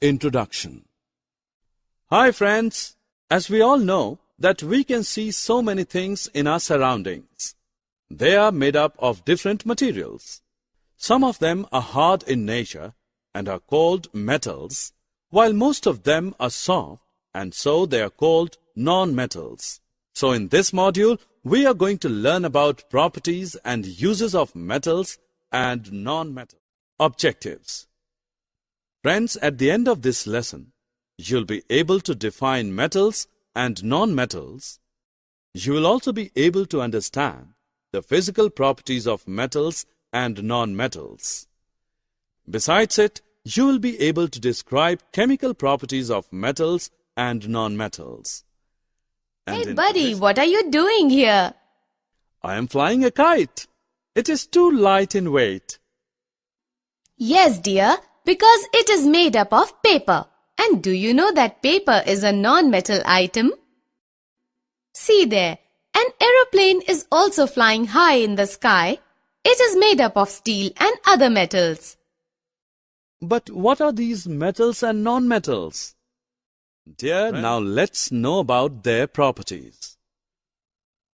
Introduction. Hi friends, as we all know that we can see so many things in our surroundings. They are made up of different materials. Some of them are hard in nature and are called metals, while most of them are soft and so they are called non-metals. So in this module, we are going to learn about properties and uses of metals and non-metals. Objectives. Friends, at the end of this lesson, you'll be able to define metals and non-metals. You will also be able to understand the physical properties of metals and non-metals. Besides it, you will be able to describe chemical properties of metals and non-metals. Hey buddy, what are you doing here? I am flying a kite. It is too light in weight. Yes, dear, because it is made up of paper. And do you know that paper is a non-metal item? See there, an aeroplane is also flying high in the sky. It is made up of steel and other metals. But what are these metals and non-metals? Dear, now let's know about their properties.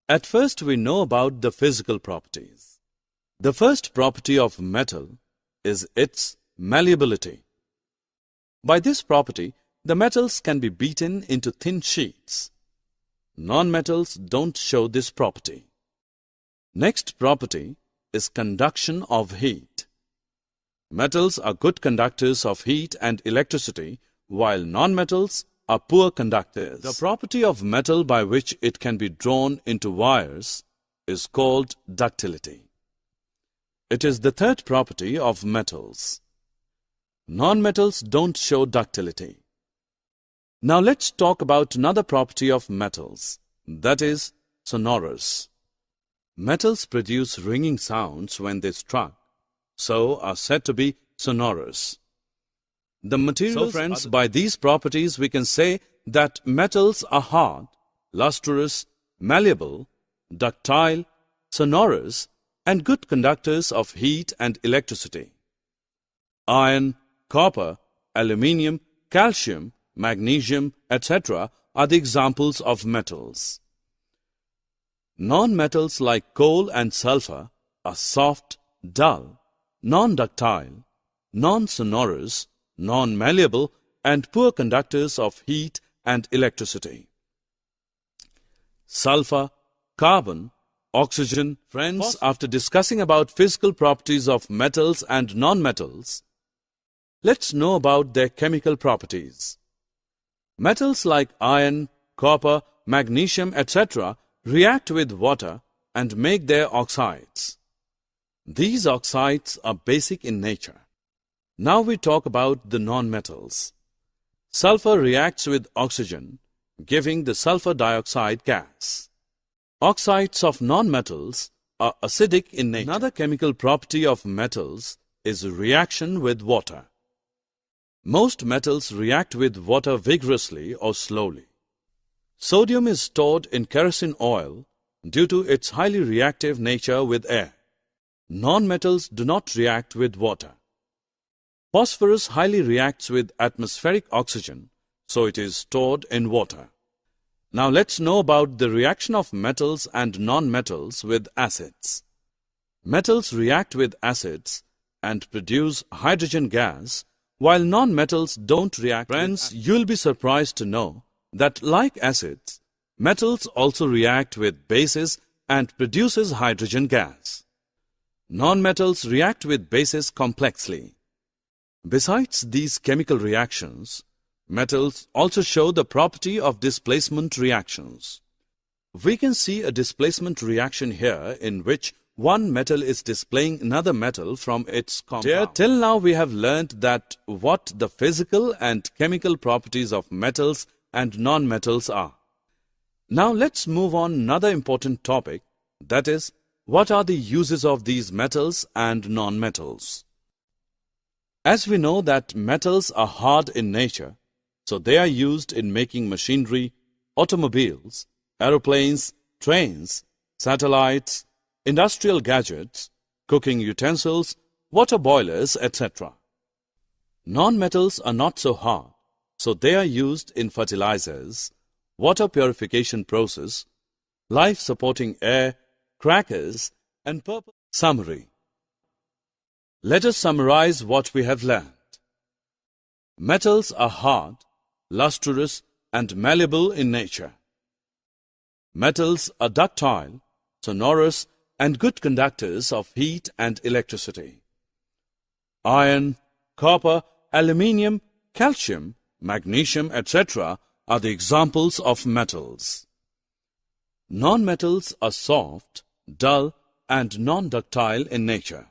At first, we know about the physical properties. The first property of metal is its malleability. By this property, the metals can be beaten into thin sheets. Non-metals don't show this property. Next property is conduction of heat. Metals are good conductors of heat and electricity, while non-metals are poor conductors. The property of metal by which it can be drawn into wires is called ductility. It is the third property of metals. Non-metals don't show ductility. Now let's talk about another property of metals, that is sonorous. Metals produce ringing sounds when they struck, so are said to be sonorous. The materials, friends, by these properties we can say that metals are hard, lustrous, malleable, ductile, sonorous, and good conductors of heat and electricity. Iron, copper, aluminium, calcium, magnesium, etc. are the examples of metals. Non-metals like coal and sulfur are soft, dull, non-ductile, non-sonorous, non-malleable, and poor conductors of heat and electricity. Sulfur, carbon, oxygen. Friends, after discussing about physical properties of metals and non-metals, let's know about their chemical properties. Metals like iron, copper, magnesium, etc. react with water and make their oxides. These oxides are basic in nature. Now we talk about the non-metals. Sulfur reacts with oxygen, giving the sulfur dioxide gas. Oxides of non-metals are acidic in nature. Another chemical property of metals is reaction with water. Most metals react with water vigorously or slowly. Sodium is stored in kerosene oil due to its highly reactive nature with air. Non-metals do not react with water. Phosphorus highly reacts with atmospheric oxygen, so it is stored in water. Now let's know about the reaction of metals and non-metals with acids. Metals react with acids and produce hydrogen gas, while non-metals don't react. Friends, you'll be surprised to know that like acids, metals also react with bases and produces hydrogen gas. Non-metals react with bases complexly. Besides these chemical reactions, metals also show the property of displacement reactions. We can see a displacement reaction here in which one metal is displacing another metal from its compound. Dear, till now we have learnt that what the physical and chemical properties of metals and non-metals are. Now let's move on another important topic, that is, what are the uses of these metals and non-metals? As we know that metals are hard in nature, so they are used in making machinery, automobiles, aeroplanes, trains, satellites, industrial gadgets, cooking utensils, water boilers, etc. Non-metals are not so hard, so they are used in fertilizers, water purification process, life-supporting air, crackers, and purpose. Summary. Let us summarize what we have learned. Metals are hard, lustrous, and malleable in nature. Metals are ductile, sonorous, and good conductors of heat and electricity. Iron, copper, aluminium, calcium, magnesium, etc. are the examples of metals. Non-metals are soft, dull, and non-ductile in nature.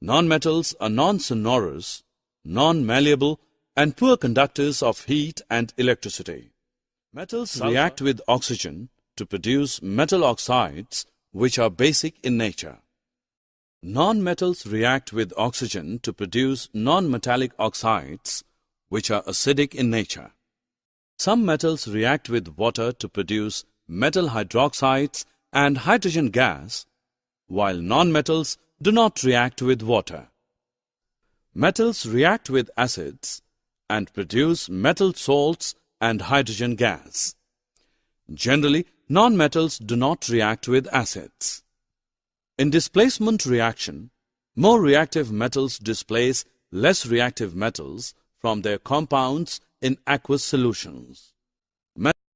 Non-metals are non-sonorous, non-malleable, and poor conductors of heat and electricity. Metals react with oxygen to produce metal oxides, which are basic in nature. Non-metals react with oxygen to produce non-metallic oxides, which are acidic in nature. Some metals react with water to produce metal hydroxides and hydrogen gas, while non-metals do not react with water. Metals react with acids and produce metal salts and hydrogen gas. Generally, non-metals do not react with acids. In displacement reaction, more reactive metals displace less reactive metals from their compounds in aqueous solutions.